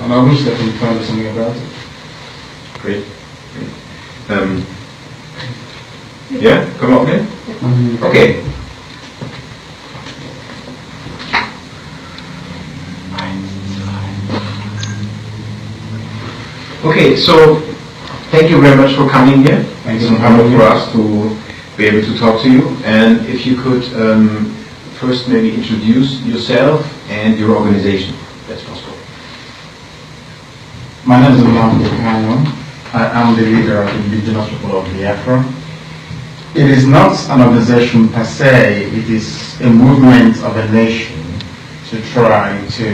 and I wish that we can do something about it. Great. Yeah, come up here. Okay. Okay, so thank you very much for coming here. Thanks It's an honor for us to be able to talk to you. And if you could first maybe introduce yourself and your organization, if that's possible. My name is Mazi Nnamdi Kanu. I am the leader of the indigenous people of Biafra. It is not an organization per se, it is a movement of a nation to try to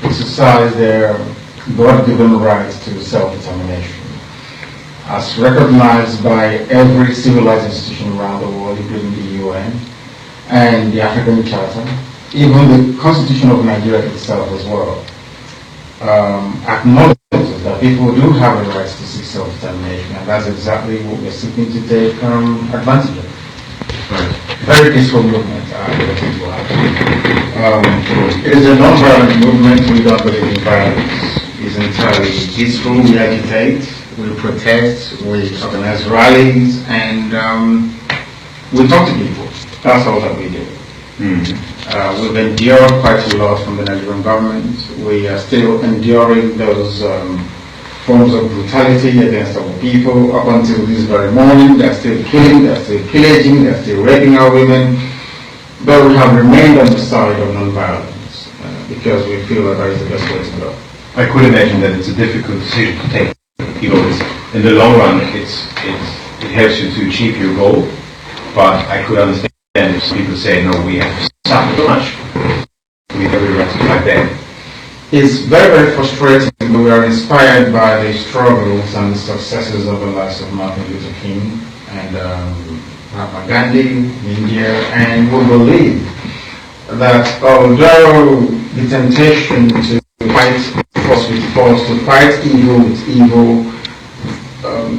exercise their God-given right to self-determination, as recognized by every civilized institution around the world, including the UN and the African Charter, even the Constitution of Nigeria itself as well, acknowledges that people do have the right to seek self-determination, and that's exactly what we're seeking to take advantage of. Right. Very peaceful movement. It is a non-violent movement. We don't believe in violence. It's entirely peaceful. We agitate, we protest, we organize rallies, and we talk to people. That's all that we do. We've endured quite a lot from the Nigerian government. We are still enduring those forms of brutality against our people up until this very morning. They're still killing, they're still pillaging, they're still raping our women. But we have remained on the side of non-violence because we feel that is the best way to go. I could imagine that it's a difficult decision to take. You know, in the long run, it helps you to achieve your goal. But I could understand if people say, no, we have to suffer too much. We have every right to fight back. It's very, very frustrating. We are inspired by the struggles and the successes of the likes of Martin Luther King and Mahatma Gandhi in India, and we believe that although the temptation to fight force with force, to fight evil with evil,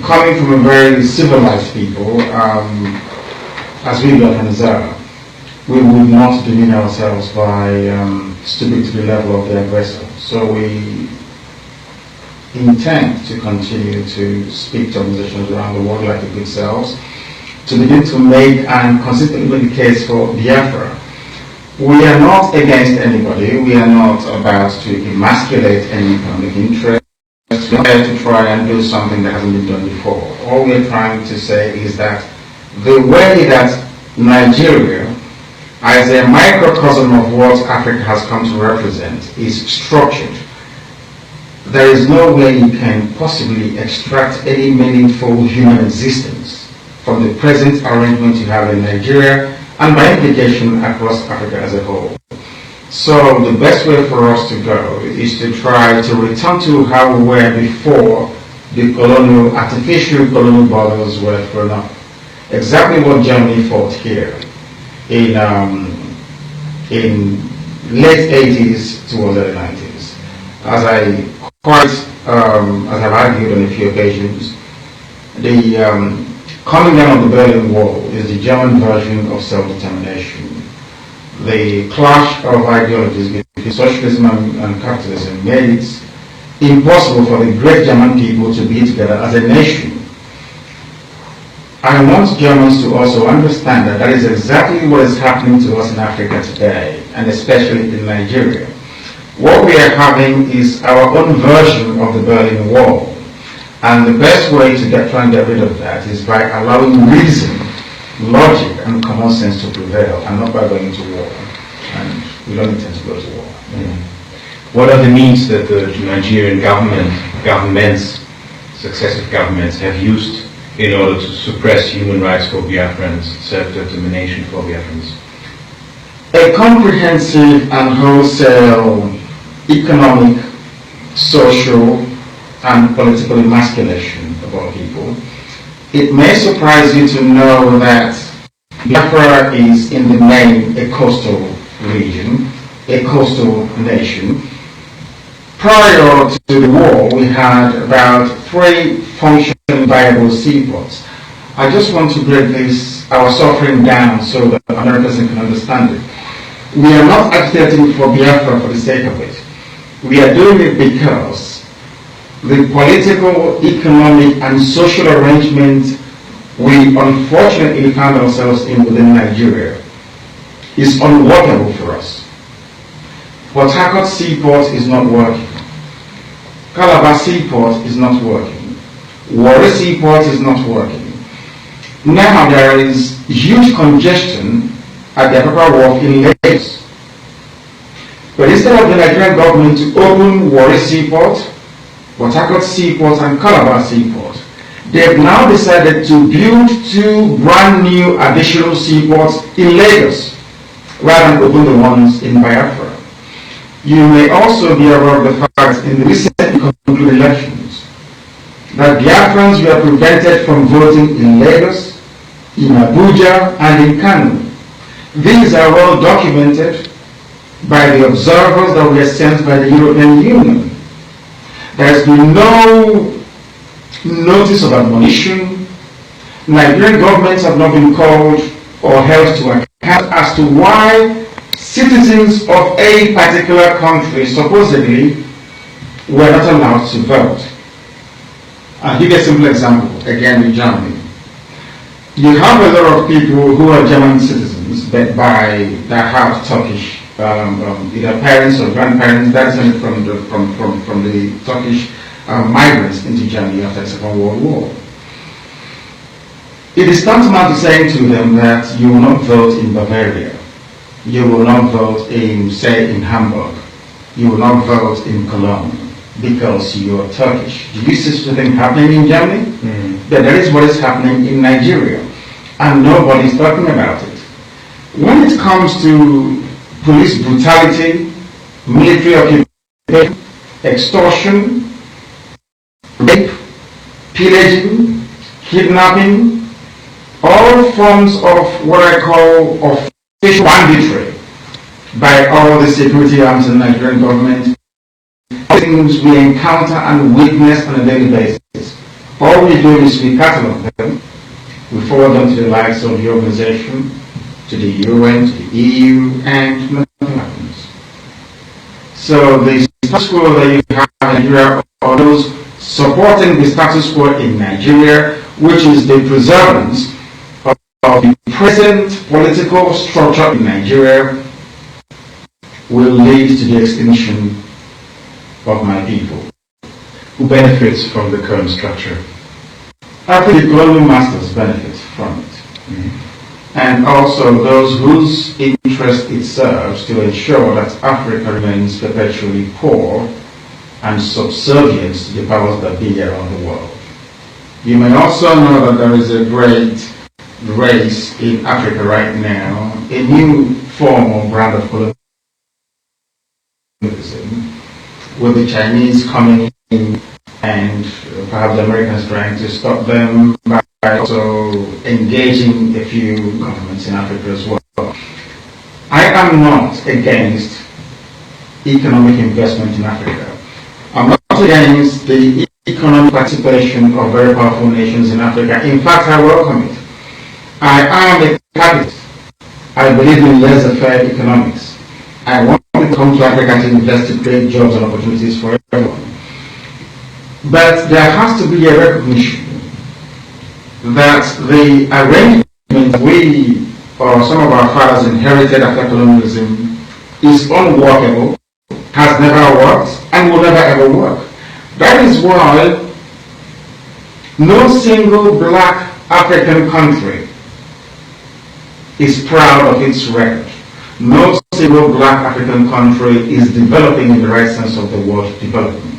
coming from a very civilized people, as we Biafrans are, we would not demean ourselves by stooping to the level of the aggressor. So we intend to continue to speak to organizations around the world like the good selves, to begin to make and consistently make the case for Biafra. We are not against anybody. We are not about to emasculate any economic interest. We are here to try and do something that hasn't been done before. All we are trying to say is that the way that Nigeria, as a microcosm of what Africa has come to represent, is structured, there is no way you can possibly extract any meaningful human existence from the present arrangement you have in Nigeria, and by implication across Africa as a whole. So the best way for us to go is to try to return to how we were before the artificial colonial borders were thrown up. Exactly what Germany fought here in late 80s towards early 90s. As I've argued on a few occasions, the coming down of the Berlin Wall is the German version of self-determination. The clash of ideologies between socialism and capitalism made it impossible for the great German people to be together as a nation. I want Germans to also understand that that is exactly what is happening to us in Africa today, and especially in Nigeria. What we are having is our own version of the Berlin Wall. And the best way to try and get rid of that is by allowing reason, logic, and common sense to prevail, and not by going to war. And we don't intend to go to war. What are the means that the Nigerian governments, successive governments, have used in order to suppress human rights for Biafrans, self-determination for Biafrans? A comprehensive and wholesale economic, social, and political emasculation of our people. It may surprise you to know that Biafra is in the main a coastal region, a coastal nation. Prior to the war, we had about 3 functioning viable seaports. I just want to break our suffering down so that another person can understand it. We are not agitating for Biafra for the sake of it. We are doing it because the political, economic, and social arrangement we unfortunately found ourselves in within Nigeria is unworkable for us. Port Harcourt Seaport is not working. Calabar Seaport is not working. Warri Seaport is not working. Now there is huge congestion at the Apapa Wharf in Lagos. But instead of the Nigerian government to open Warri Seaport, Port Harcourt Seaport, and Calabar Seaport, they've now decided to build 2 brand new additional seaports in Lagos rather than open the ones in Biafra. You may also be aware of the fact in the recently concluded elections that Biafrans were prevented from voting in Lagos, in Abuja, and in Kanu. These are well documented by the observers that were sent by the European Union. There has been no notice of admonition. Nigerian governments have not been called or held to account as to why citizens of a particular country supposedly were not allowed to vote. I'll give you a simple example, again in Germany. You have a lot of people who are German citizens but that have Turkish, either parents or grandparents descended from the Turkish migrants into Germany after the Second World War. It is tantamount to saying to them that you will not vote in Bavaria, you will not vote in, say, in Hamburg, you will not vote in Cologne because you are Turkish. Do you see such a thing happening in Germany? That is what is happening in Nigeria, and nobody is talking about it. When it comes to police brutality, military occupation, extortion, rape, pillaging, kidnapping, all forms of what I call official banditry by all the security arms in the Nigerian government, things we encounter and witness on a daily basis. All we do is we catalog them, we forward them to the likes of the organization, to the UN, to the EU, and nothing happens. So the status quo that you have in Nigeria are those supporting the status quo in Nigeria, which is the preservance of the present political structure in Nigeria, will lead to the extinction of my people. Who benefits from the current structure? I think the colonial masters benefit from it. And also those whose interest it serves to ensure that Africa remains perpetually poor and subservient to the powers that be around the world. You may also know that there is a great race in Africa right now, a new form or brand of colonialism, with the Chinese coming in and perhaps the Americans trying to stop them by also engaging a few governments in Africa as well. I am not against economic investment in Africa. I'm not against the economic participation of very powerful nations in Africa. In fact, I welcome it. I am a capitalist. I believe in laissez-faire economics. I want to come to Africa to invest to create jobs and opportunities for everyone. But there has to be a recognition that the arrangement we or some of our fathers inherited after colonialism is unworkable, has never worked, and will never ever work. That is why no single black African country is proud of its record. No single black African country is developing in the right sense of the word development.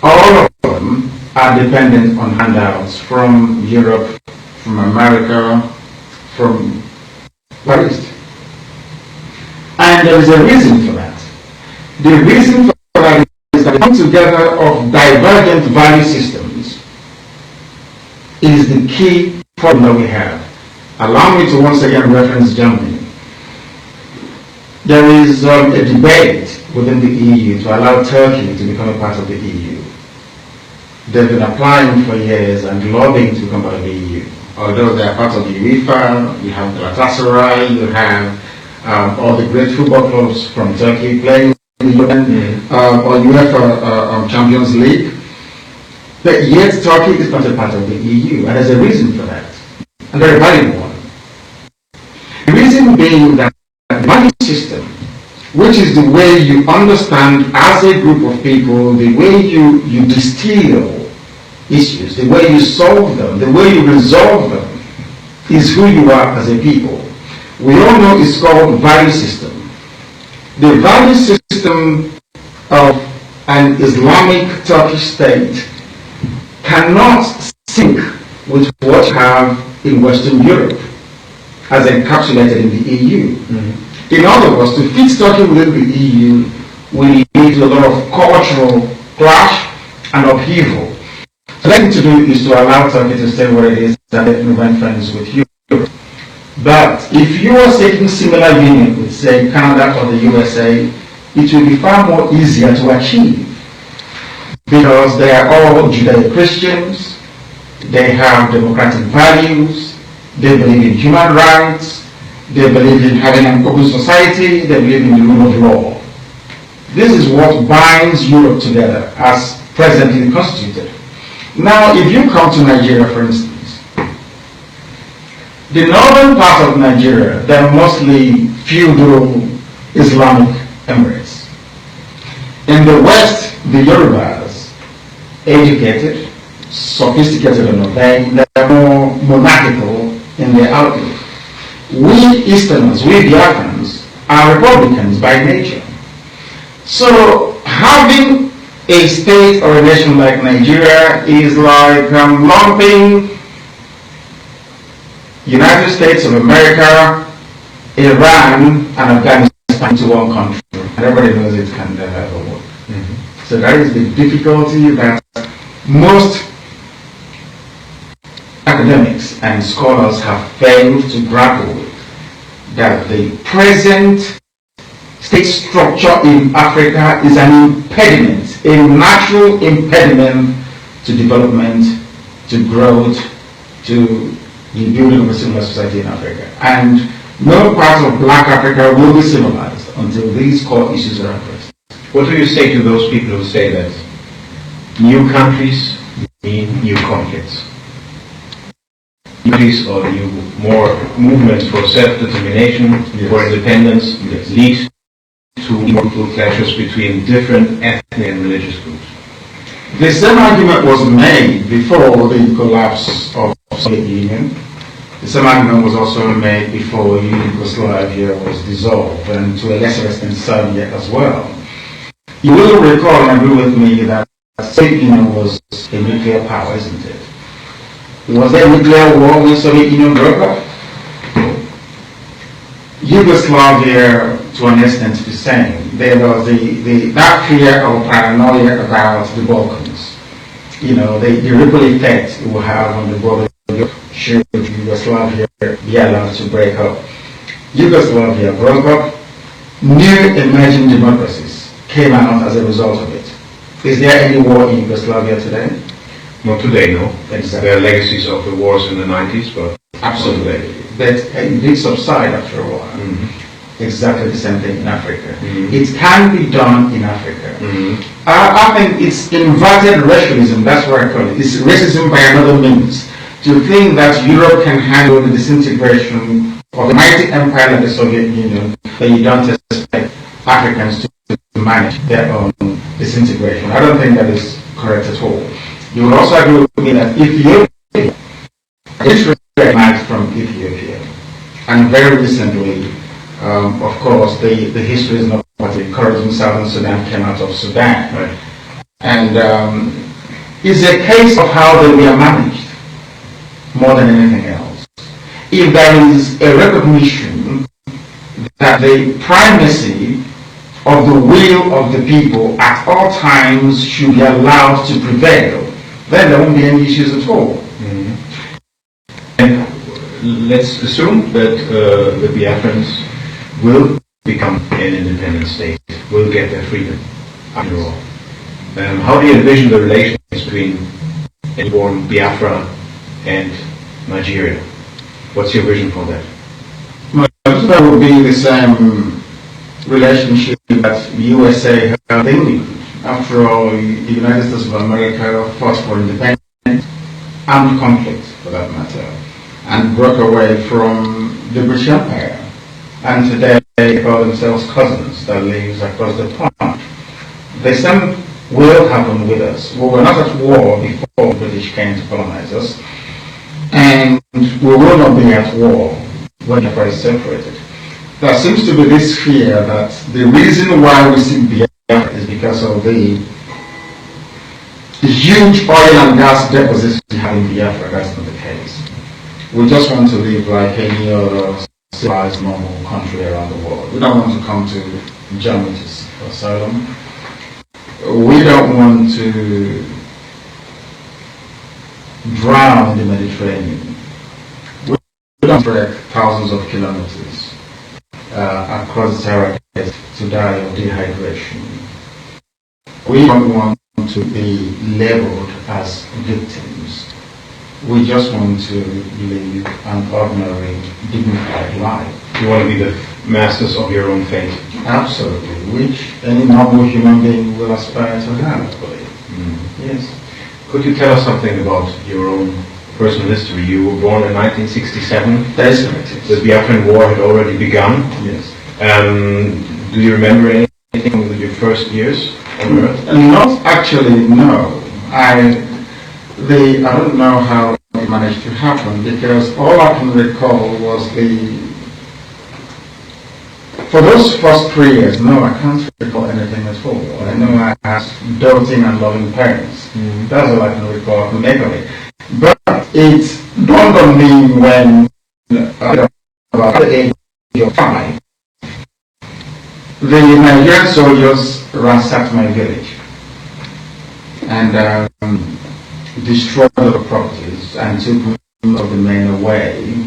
All of them are dependent on handouts from Europe, from America, from Paris. And there is a reason for that. The reason for that is that the coming together of divergent value systems is the key problem that we have. Allow me to once again reference Germany. There is a debate within the EU to allow Turkey to become a part of the EU. They've been applying for years and lobbying to become part of the EU. Although they are part of the UEFA, you have Galatasaray, you have all the great football clubs from Turkey playing or UEFA Champions League. But yet Turkey is not a part of the EU, and there's a reason for that, and very valuable one. The reason being that the value system, which is the way you understand as a group of people, the way you distill issues, the way you solve them, the way you resolve them, is who you are as a people. We all know it's called value system. The value system of an Islamic Turkish state cannot sync with what you have in Western Europe as encapsulated in the EU. Mm-hmm. In other words, to fit Turkey within the EU, we need a lot of cultural clash and upheaval. So the thing to do is to allow Turkey to stay where it is and let remain friends with Europe. But if you are seeking similar union with, say, Canada or the USA, it will be far more easier to achieve, because they are all Judeo-Christians, they have democratic values, they believe in human rights, they believe in having an open society, they believe in the rule of law. This is what binds Europe together as presently constituted. Now, if you come to Nigeria, for instance, the northern part of Nigeria, they're mostly feudal Islamic emirates. In the west, the Yorubas, educated, sophisticated and obeying, they're more monarchical in their outlook. We Easterners, we Biafrans, are republicans by nature. So having a state or a nation like Nigeria is like lumping United States of America, Iran, and Afghanistan into one country. And everybody knows it can never work. Mm-hmm. So that is the difficulty that most academics and scholars have failed to grapple with, that the present state structure in Africa is an impediment, a natural impediment to development, to growth, to the building of a civilized society in Africa. And no part of Black Africa will be civilized until these core issues are addressed. What do you say to those people who say that new countries mean new conflicts? New countries or new more movements for self-determination, yes, for independence, yes, lead to brutal clashes between different ethnic and religious groups? The same argument was made before the collapse of the Soviet Union. The same argument was also made before Yugoslavia was dissolved, and to a lesser extent Serbia as well. You will recall and agree with me that the Soviet Union was a nuclear power, isn't it? Was there a nuclear war when the Soviet Union broke up? Yugoslavia, to an extent, the same. There was that fear or paranoia about the Balkans. You know, the ripple effect it will have on the border of Europe should Yugoslavia be allowed to break up. Yugoslavia broke up. New emerging democracies came out as a result of it. Is there any war in Yugoslavia today? Not today, no. Exactly. There are legacies of the wars in the 90s, but absolutely. But it did subside after a while. Mm-hmm. Exactly the same thing in Africa. Mm-hmm. It can be done in Africa. Mm-hmm. I think it's inverted racialism, that's what I call it. It's racism by another means. To think that Europe can handle the disintegration of a mighty empire like the Soviet Union, but you don't expect Africans to manage their own disintegration. I don't think that is correct at all. You will also agree with me that Ethiopia is recognized from Ethiopia, and very recently, of course, the history is not what encouraging Southern Sudan came out of Sudan, right, and it's a case of how they were managed more than anything else. If there is a recognition that the primacy of the will of the people at all times should be allowed to prevail, then there won't be any issues at all. Mm-hmm. And let's assume that the Biafrans will become an independent state, will get their freedom after all. How do you envision the relations between a born Biafra and Nigeria? What's your vision for that? That would be the same relationship that USA held in England. After all, the United States of America fought for independence, armed conflict for that matter, and broke away from the British Empire. And today they call themselves cousins that lives across the pond. The same will happen with us. We were not at war before the British came to colonize us, and we will not be at war when Biafra is separated. There seems to be this fear that the reason why we seek Biafra is because of the huge oil and gas deposits we have in Biafra. That's not the case. We just want to live like any other civilized, normal country around the world. We don't want to come to Germany for asylum. We don't want to drown in the Mediterranean. We don't trek thousands of kilometers across the Sahara to die of dehydration. We don't want to be labeled as victims. We just want to live an ordinary, dignified life. You want to be the masters of your own fate. Absolutely, which any normal human being will aspire to have, I believe. Yes. Could you tell us something about your own personal history? You were born in 1967. That is correct. The Biafran War had already begun. Yes. Do you remember anything of your first years on Earth? Not actually, no. I don't know how it managed to happen, because all I can recall was for those first 3 years, no, I can't recall anything at all. I know I had doting and loving parents. That's all I can recall, I can make of it. But it dawned on me when, about the age of 5, the Nigerian soldiers ransacked my village and destroyed the properties and took most of the men away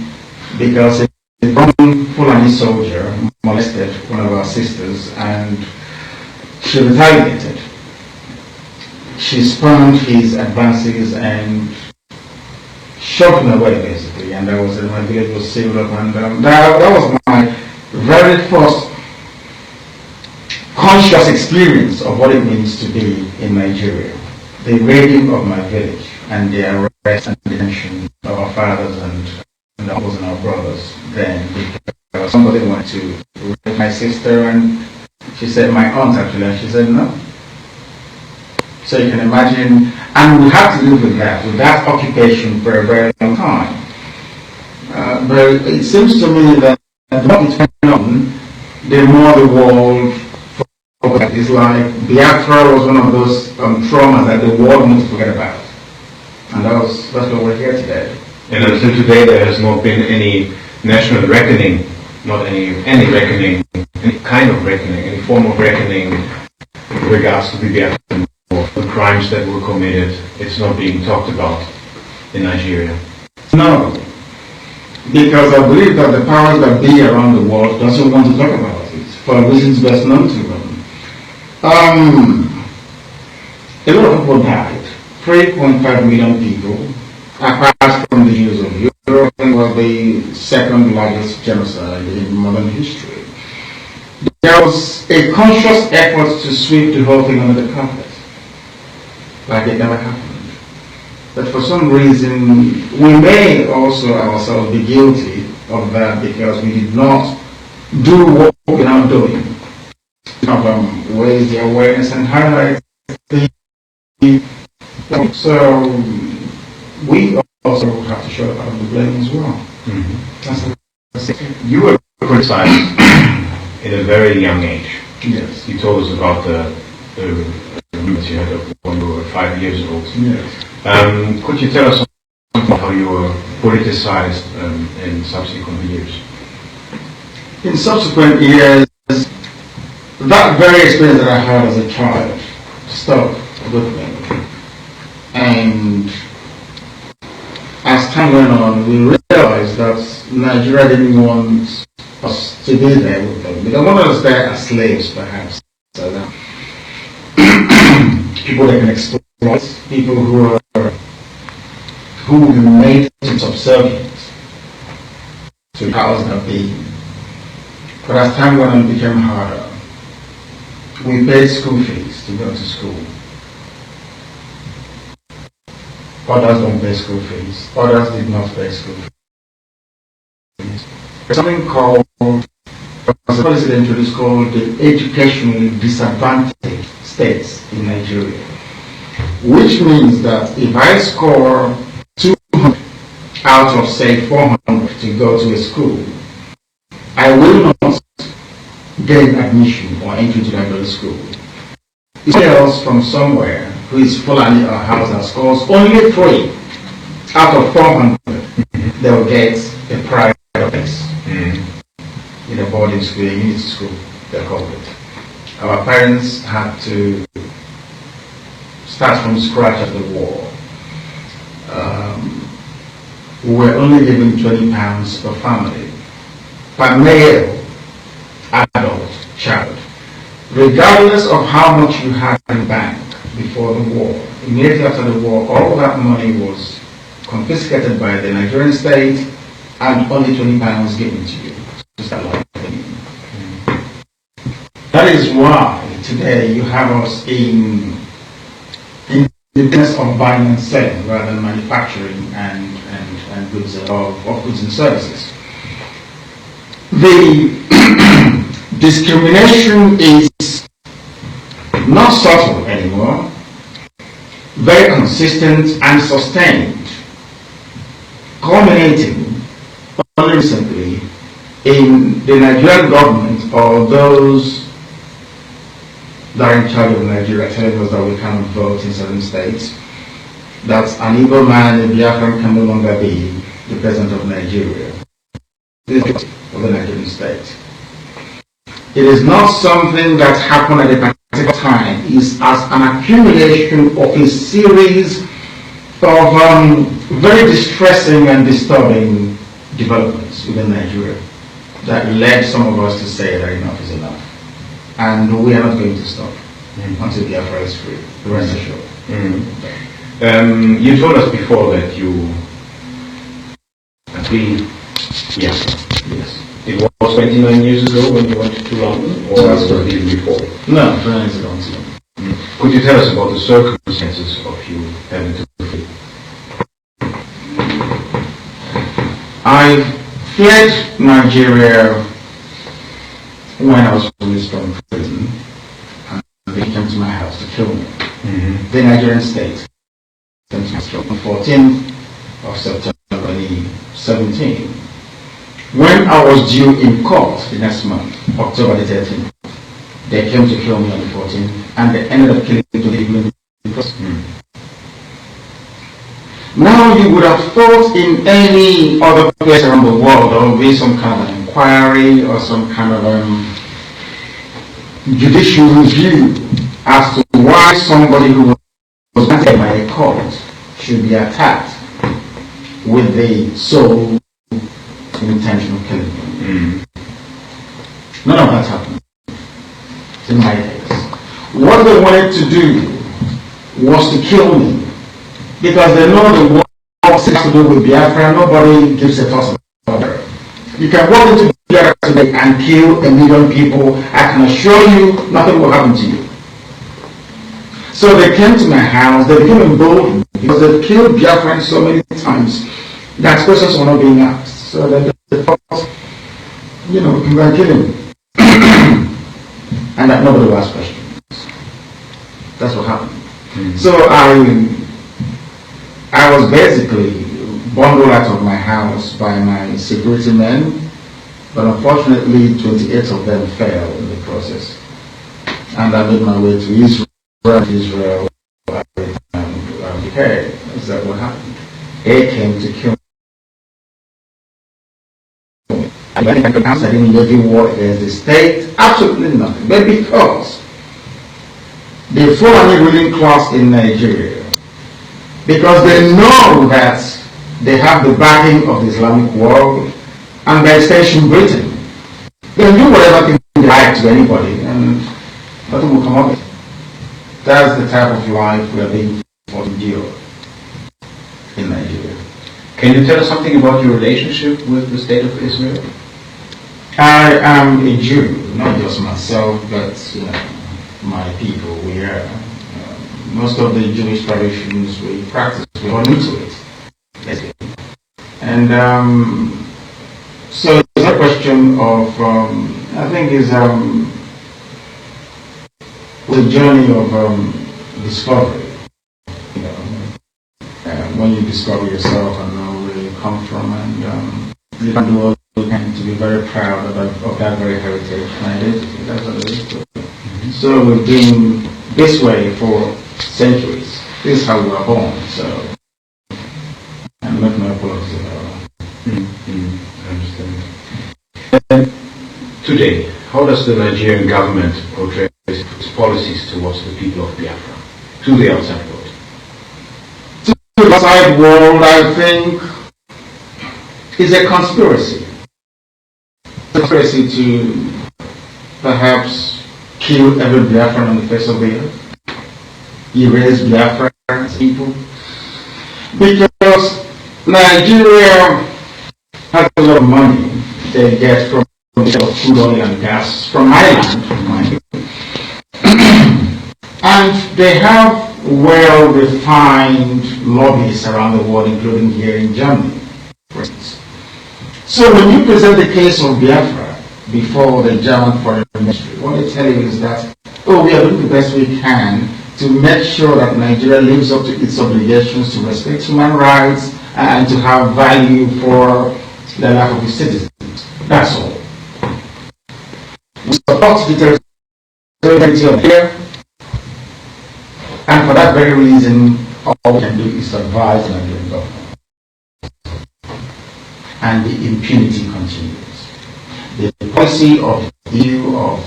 because a young Fulani soldier molested one of our sisters and she retaliated. She spurned his advances and shot him away basically, and my village was sealed up, and that was my very first conscious experience of what it means to be in Nigeria. The raiding of my village and the arrest and detention of our fathers and uncles and our brothers then, because somebody wanted to rape my sister, and she said, my aunt actually, and she said no. So you can imagine, and we have to live with that occupation for a very long time. But it seems to me that the more it went on, the more the world is like Biafra was one of those traumas that the world needs to forget about. And that's why we're here today. And until today there has not been any national reckoning, not any reckoning, any kind of reckoning, any form of reckoning with regards to the Biafran War, the crimes that were committed. It's not being talked about in Nigeria. No, because I believe that the powers that be around the world doesn't want to talk about it for reasons best known to them. A lot of people died. 3.5 million people, apart from the use of Europe, was the second largest genocide in modern history. There was a conscious effort to sweep the whole thing under the carpet, like it never happened. But for some reason, we may also ourselves be guilty of that because we did not do what we're now doing. Raise the awareness and highlight the. So we also have to show part of the blame as well. That's you were criticized at a very young age. Yes. You told us about the rumors you had when you were 5 years old. Yes. Could you tell us something about how you were politicized in subsequent years? In subsequent years, that very experience that I had as a child stuck with me. And as time went on, we realized that Nigeria didn't want us to be there with them. They don't want us there as slaves, perhaps. So people they can exploit, people who will be made subservient to the powers that be. But as time went on, it became harder. we paid school fees to go to school. Others don't pay school fees. Others did not pay school fees. There's something called, a policy they introduced called the educationally disadvantaged states in Nigeria, which means that if I score 200 out of say 400 to go to a school, I will not gain admission or entry to that very school. If somebody else from somewhere who is Fulani or Hausa scores only 3 out of 400, they will get a private place in a boarding school, a unit school, they call it. Our parents had to start from scratch at the war. We were only giving £20 per family, per male, adult, child. Regardless of how much you had in the bank before the war, immediately after the war, all that money was confiscated by the Nigerian state and only £20 given to you. That is why today you have us in the business of buying and selling rather than manufacturing and goods of goods and services. The discrimination is not subtle anymore, very consistent and sustained, culminating only recently in the Nigerian government or those that are in charge of Nigeria telling us that we cannot vote in certain states, that an evil man, a Biafran, can no longer be the president of Nigeria. This is of the Nigerian state. It is not something that happened at a particular time. It is as an accumulation of a series of very distressing and disturbing developments within Nigeria that led some of us to say that enough is enough. And we are not going to stop until Biafra is free. Rest assured. You told us before that you agree. Yes. It was 29 years ago when you went to London, or was it even before? No, 29 years ago. Could you tell us about the circumstances of you having to flee? I fled Nigeria when I was released from prison, and they came to my house to kill me. The Nigerian state came to my house on the 14th of September 2017. When I was due in court the next month, October the 13th, they came to kill me on the 14th, and they ended up killing me to leave me in the prison. Now you would have thought in any other place around the world there would be some kind of an inquiry or some kind of judicial review as to why somebody who was granted by a court should be attacked with the sole intention of killing him. None of that happened in my case. What they wanted to do was to kill me, because they know the war has to do with Biafra. Nobody gives a toss about it. You can walk into Biafra today and kill 1 million people. I can assure you nothing will happen to you. So they came to my house, they became emboldened because they've killed Biafrans so many times that questions were not being asked. So they thought, we can go and kill him. And that nobody will ask questions. That's what happened. So I was basically bundled out of my house by my security men, but unfortunately 28 of them fell in the process. And I made my way to Israel. Okay, is that what happened? They came to kill me. I didn't levy war against the state, absolutely nothing. But because the Fulani ruling class in Nigeria, because they know that they have the backing of the Islamic world and by extension Britain, they can do whatever they like to anybody and nothing will come of it. That's the type of life we are being forced to endure in Nigeria. Can you tell us something about your relationship with the State of Israel? I am a Jew, not just myself, but my people. We are, most of the Jewish traditions we practice, we are into it. Basically. And so it's a question of, I think is the journey of discovery. You know, when you discover yourself and know where you come from, and you can do all you can to be very proud of that very heritage and identity. That's what it is. So we've been this way for centuries. This is how we were born. So I'm not my apologies about that. I understand. And today, how does the Nigerian government portray its policies towards the people of Biafra, to the outside world? To the outside world, I think, is a conspiracy. A conspiracy to perhaps kill every Biafran on the face of the earth, erase Biafra people, because Nigeria has a lot of money they get from the crude oil and gas from Ireland, and they have well-defined lobbies around the world, including here in Germany, for instance. So when you present the case of Biafra before the German Foreign Ministry, what they tell you is that, oh, we are doing the best we can to make sure that Nigeria lives up to its obligations to respect human rights and to have value for the life of its citizens. That's all. We support the territory of here, and for that very reason, all we can do is advise the Nigerian government. And the impunity continues. The policy of the EU, of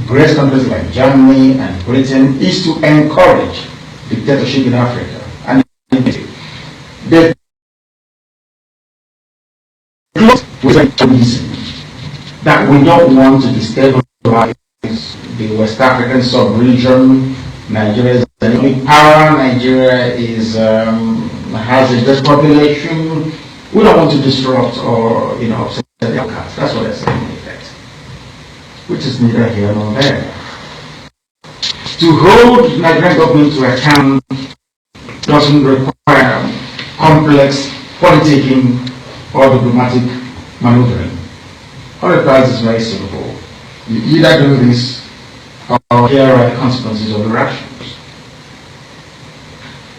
great countries like Germany and Britain, is to encourage dictatorship in Africa. And they close with a reason that we don't want to destabilize the West African sub-region. Nigeria is an economic power. Nigeria is has a great population. We don't want to disrupt or upset the outcasts. That's what they're saying in effect, which is neither here nor there. To hold the Nigerian government to account doesn't require complex politicking or diplomatic maneuvering. All it requires is very simple. You either do this or here are the consequences of your actions.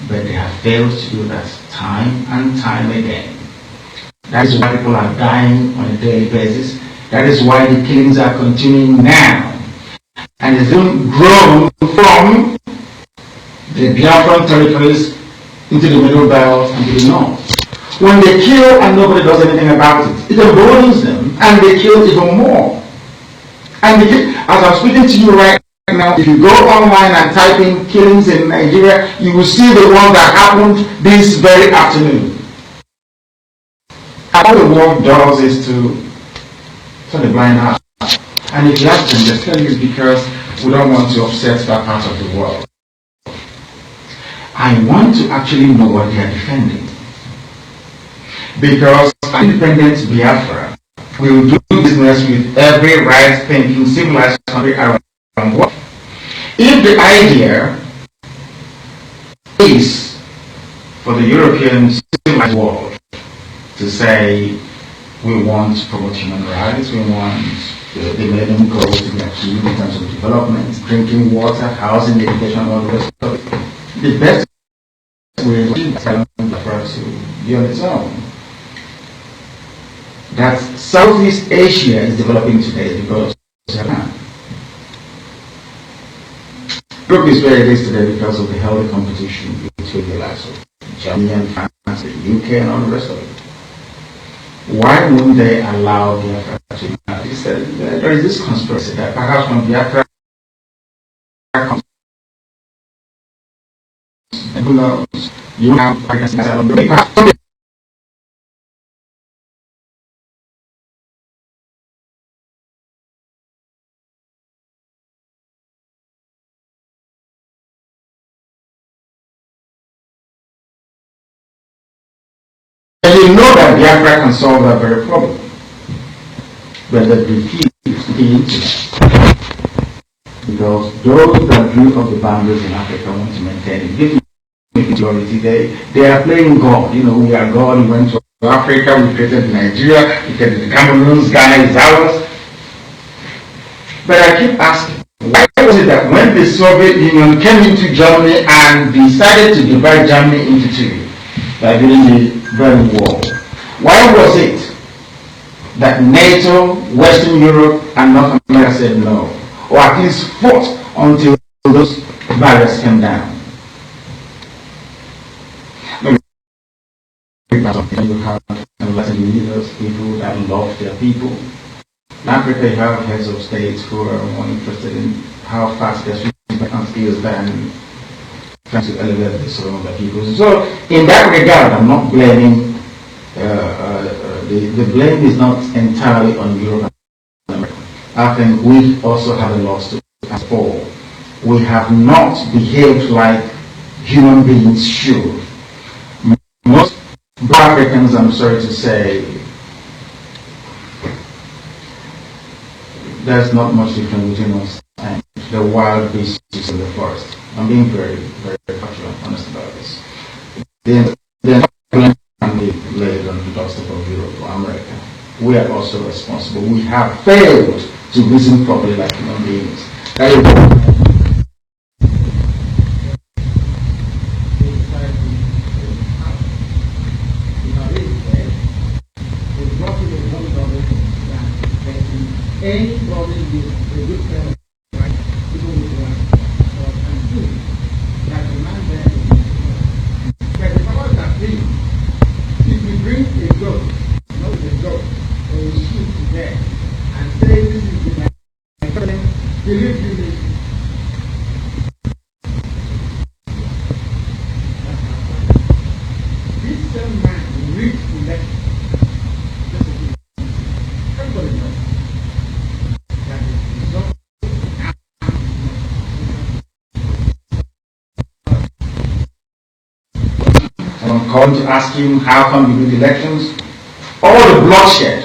But they have failed to do that time and time again. That is why people are dying on a daily basis. That is why the killings are continuing now. And it's even grown from the Biafran territories into the middle belt and to the north. When they kill and nobody does anything about it, it emboldens them and they kill even more. And as I'm speaking to you right now, if you go online and type in killings in Nigeria, you will see the one that happened this very afternoon. All the world does is to turn a blind eye. And if you ask them, they tell you it's because we don't want to upset that part of the world. I want to actually know what they are defending. Because an independent Biafra will do business with every right-thinking civilized country around the world. If the idea is for the European civilized world to say we want to promote human rights, we want the millennium goals to be achieved in terms of development, drinking water, housing, education, and all the rest of it, the best way to achieve that for us to be on its own. That Southeast Asia is developing today because of Japan. Europe is where it is today because of the healthy competition between the likes of Germany and France, the UK, and all the rest of it. Why wouldn't they allow Biafra to unite? There is this conspiracy that perhaps when Biafra comes, who knows, you have and you know that Biafra can solve that very problem. But they refuse to be into that. because those that drew up the boundaries in Africa want to maintain it. Give me majority. They are playing God. You know, we are God. We went to Africa. We created Nigeria. We created the Cameroons. Ghana is ours. But I keep asking, why was it that when the Soviet Union came into Germany and decided to divide Germany into two, like during the Berlin Wall, why was it that NATO, Western Europe, and North America said no, or at least fought until those barriers came down? You have enlightened leaders, people that love their people. In Africa, you have heads of states who are more interested in how fast their switching is than trying to elevate the soul of the people. So, in that regard, I'm not blaming. The blame is not entirely on Europe and America. I think we also have a lot to ask for. We have not behaved like human beings should. Most Africans, I'm sorry to say, there's not much difference between us and the wild beasts in the forest. I'm being very, very factual and honest about this. They're can be laid on the doorstep of Europe or America. We are also responsible. We have failed to reason properly like human beings. Any problem with the good friend of right, people will want and do that the man there is. But the powers that be, if we bring a goat, not a goat, or a sheep to them and say this is the man, believe you me. This same man will reach election. Everybody knows. I'm calling to ask him how come you do the elections? All the bloodshed.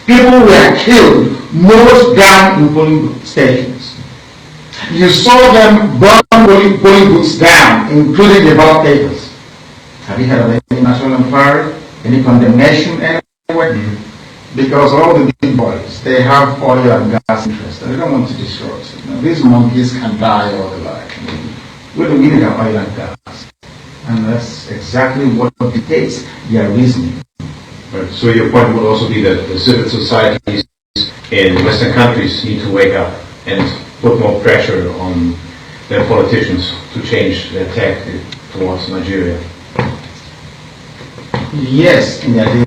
People were killed, mowed down in polling stations. You saw them burn polling booths down, including the ballot papers. Have you heard of any national inquiry? Any condemnation anywhere? Because all the big boys, they have oil and gas interest, and they don't want to destroy it. You know, these monkeys can die all their life. We don't need our oil and gas. And that's exactly what dictates their reasoning. Right. So your point would also be that the civil societies in Western countries need to wake up and put more pressure on their politicians to change their tactic towards Nigeria. Yes, in the idea,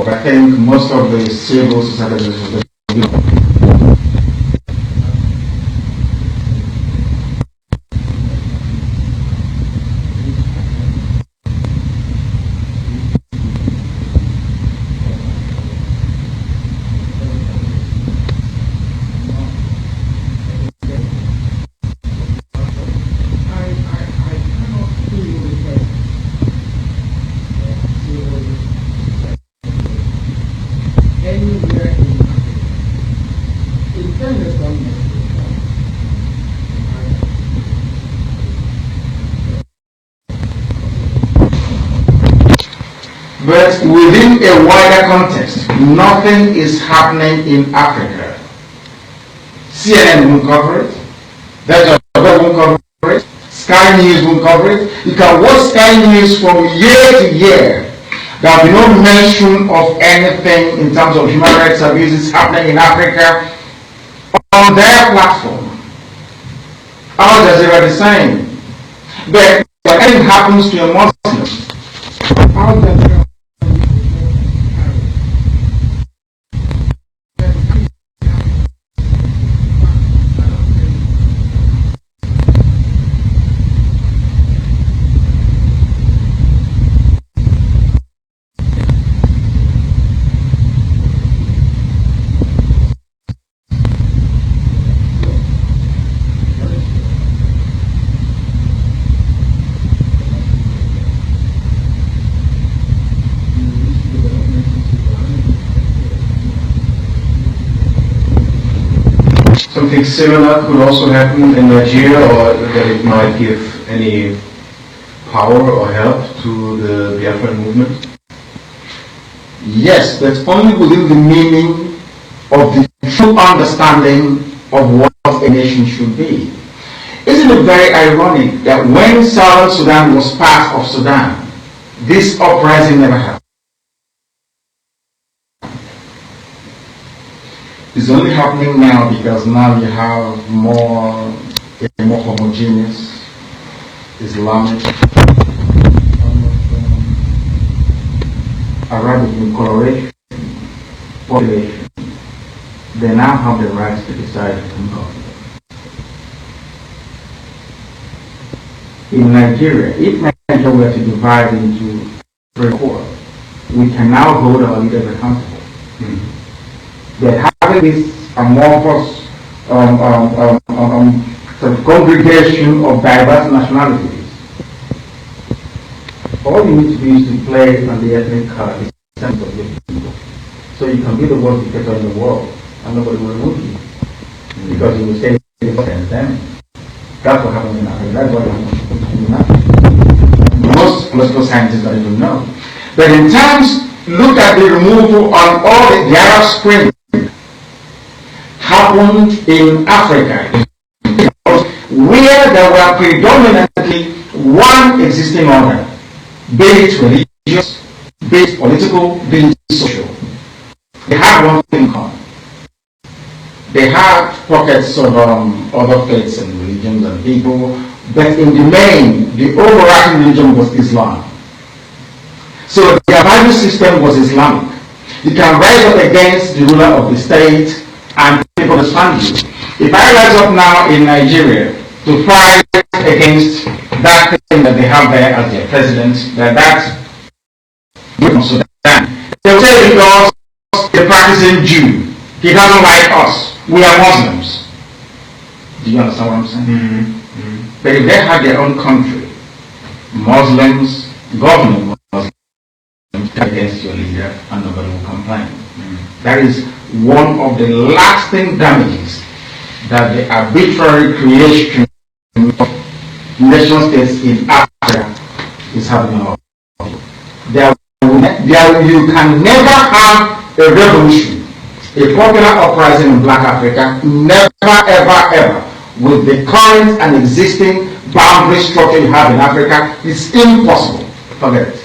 I think most of the civil societies But within a wider context, nothing is happening in Africa. CNN won't cover it. That won't cover it. Sky News won't cover it. You can watch Sky News from year to year. There will be no mention of anything in terms of human rights abuses happening in Africa on their platform. Al Jazeera the same. But when anything happens to a Muslim, Al Jazeera something similar could also happen in Nigeria, or that it might give any power or help to the Biafran movement? Yes, but only within the meaning of the true understanding of what a nation should be. Isn't it very ironic that when Southern Sudan was part of Sudan, this uprising never happened? It's only happening now because now you have a more homogeneous Islamic, Arabic coloration population. They now have the right to decide who government. In Nigeria, if Nigeria were to divide into three quarters, we can now hold our leaders accountable. That having this amorphous sort of congregation of diverse nationalities, all you need to do is to play on the ethnic card, the sense of your people. So you can be the worst dictator in the world, and nobody will remove you. Because you will stay in the them. That's what happens in Africa. That's what happens in Africa. Most political scientists don't even know. But in terms, look at the removal on all the Arab Spring happened in Africa, where there were predominantly one existing order, be it religious, be it political, be it social. They had one thing in common. They had pockets of other faiths and religions and people, but in the main, the overarching religion was Islam. So their value system was Islamic. You can rise up against the ruler of the state and people understand you. If I rise up now in Nigeria to fight against that thing that they have there as their president, that's Sudan, they will say because the practicing Jew, he doesn't like us. We are Muslims. Do you understand what I'm saying? Mm-hmm. But if they had their own country, Muslims, governing Muslims, against your leader, and nobody will complain. That is one of the lasting damages that the arbitrary creation of nation states in Africa is having on us. You can never have a revolution, a popular uprising in Black Africa, never, ever, ever, with the current and existing boundary structure you have in Africa. It's impossible. Forget it.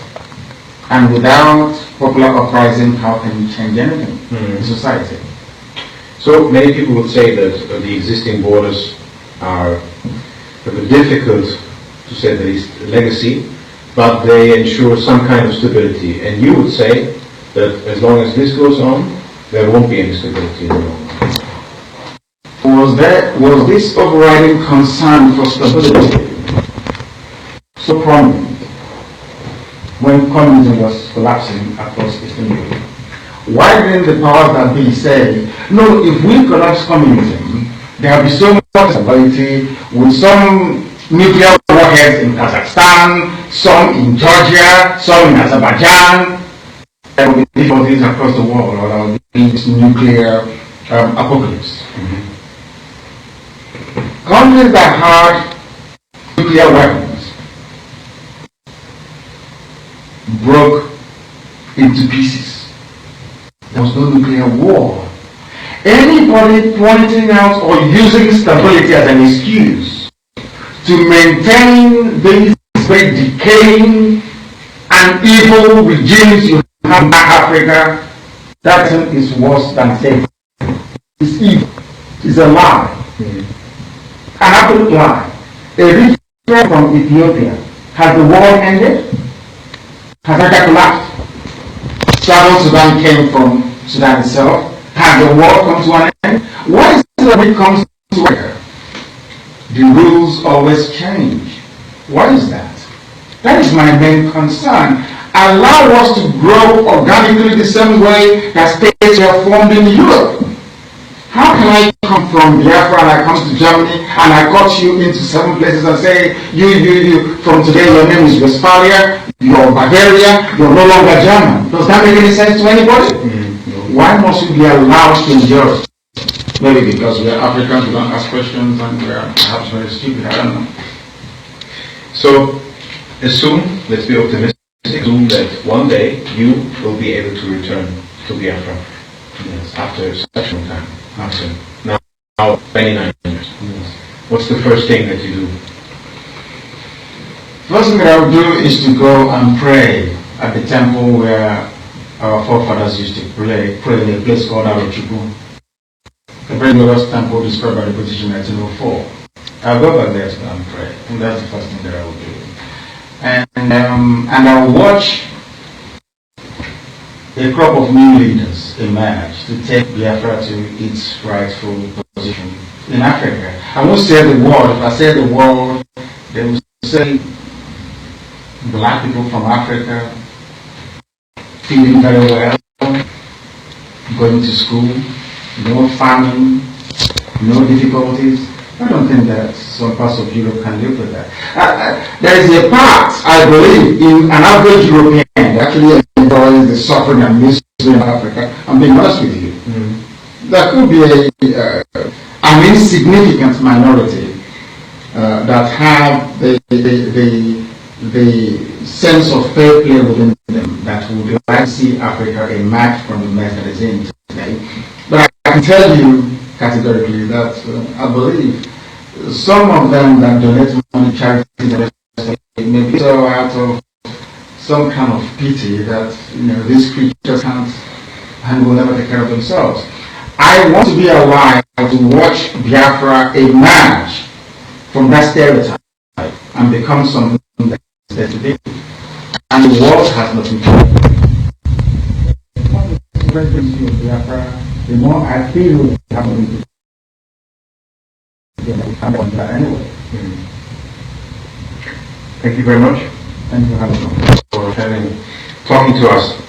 And without popular uprising, how can you change anything in society? So many people would say that the existing borders are a bit difficult, to say the least, legacy, but they ensure some kind of stability. And you would say that as long as this goes on, there won't be any stability in the long run. Was this overriding concern for stability so prominent when communism was collapsing across Eastern Europe? Why didn't the powers that be say, no, if we collapse communism, there will be so much stability with some nuclear warheads in Kazakhstan, some in Georgia, some in Azerbaijan, there will be difficulties across the world, or there will be this nuclear apocalypse. Countries that had nuclear weapons broke into pieces. There was no nuclear war. Anybody pointing out or using stability as an excuse to maintain these great decaying and evil regimes you have in Africa, that thing is worse than faith. It's evil. It's a lie. An absolute lie. A rich man from Ethiopia, has the war ended? Has Africa collapsed? Southern Sudan came from Sudan itself. Has the war come to an end? Why is it that when it comes to Africa, the rules always change? Why is that? That is my main concern. Allow us to grow organically the same way that states were formed in Europe. How can I come from Biafra and I come to Germany and I cut you into 7 places and say, you, from today your name is Westphalia, you're Bavaria, you're no longer German. Does that make any sense to anybody? Why must we be allowed to endure? Maybe because we are Africans, we don't ask questions, and we are perhaps very stupid, I don't know. So, assume, let's be optimistic, assume that one day you will be able to return to Biafra. Yes. After such a long time. After now 29 years. Yes. What's the first thing that you do? First thing that I would do is to go and pray at the temple where our forefathers used to pray in a place called Arochukwu. A very glorious temple described by the British in 1904. I'll go back there to go and pray. And that's the first thing that I will do. And I'll watch a crop of new leaders emerge to take Biafra to its rightful position in Africa. I won't say the world. If I say the world, they will say black people from Africa feeling very well, going to school, no famine, no difficulties. I don't think that some parts of Europe can live with that. There is a part, I believe, in an average European that actually enjoys the suffering and misery in Africa. I'm being honest with you. Mm-hmm. There could be an insignificant minority that have the sense of fair play within them that would like to see Africa emerge from the mess that is in today. But I can tell you categorically that I believe some of them that donate money to charities may be so out of some kind of pity that these creatures can't and will never take care of themselves. I want to be alive to watch Biafra emerge from that stereotype and become something that is there today. And the world has nothing to do. The more the presidency of Biafra, the more I feel we have nothing to do. Anyway. Mm-hmm. Thank you very much. Thank you for talking to us.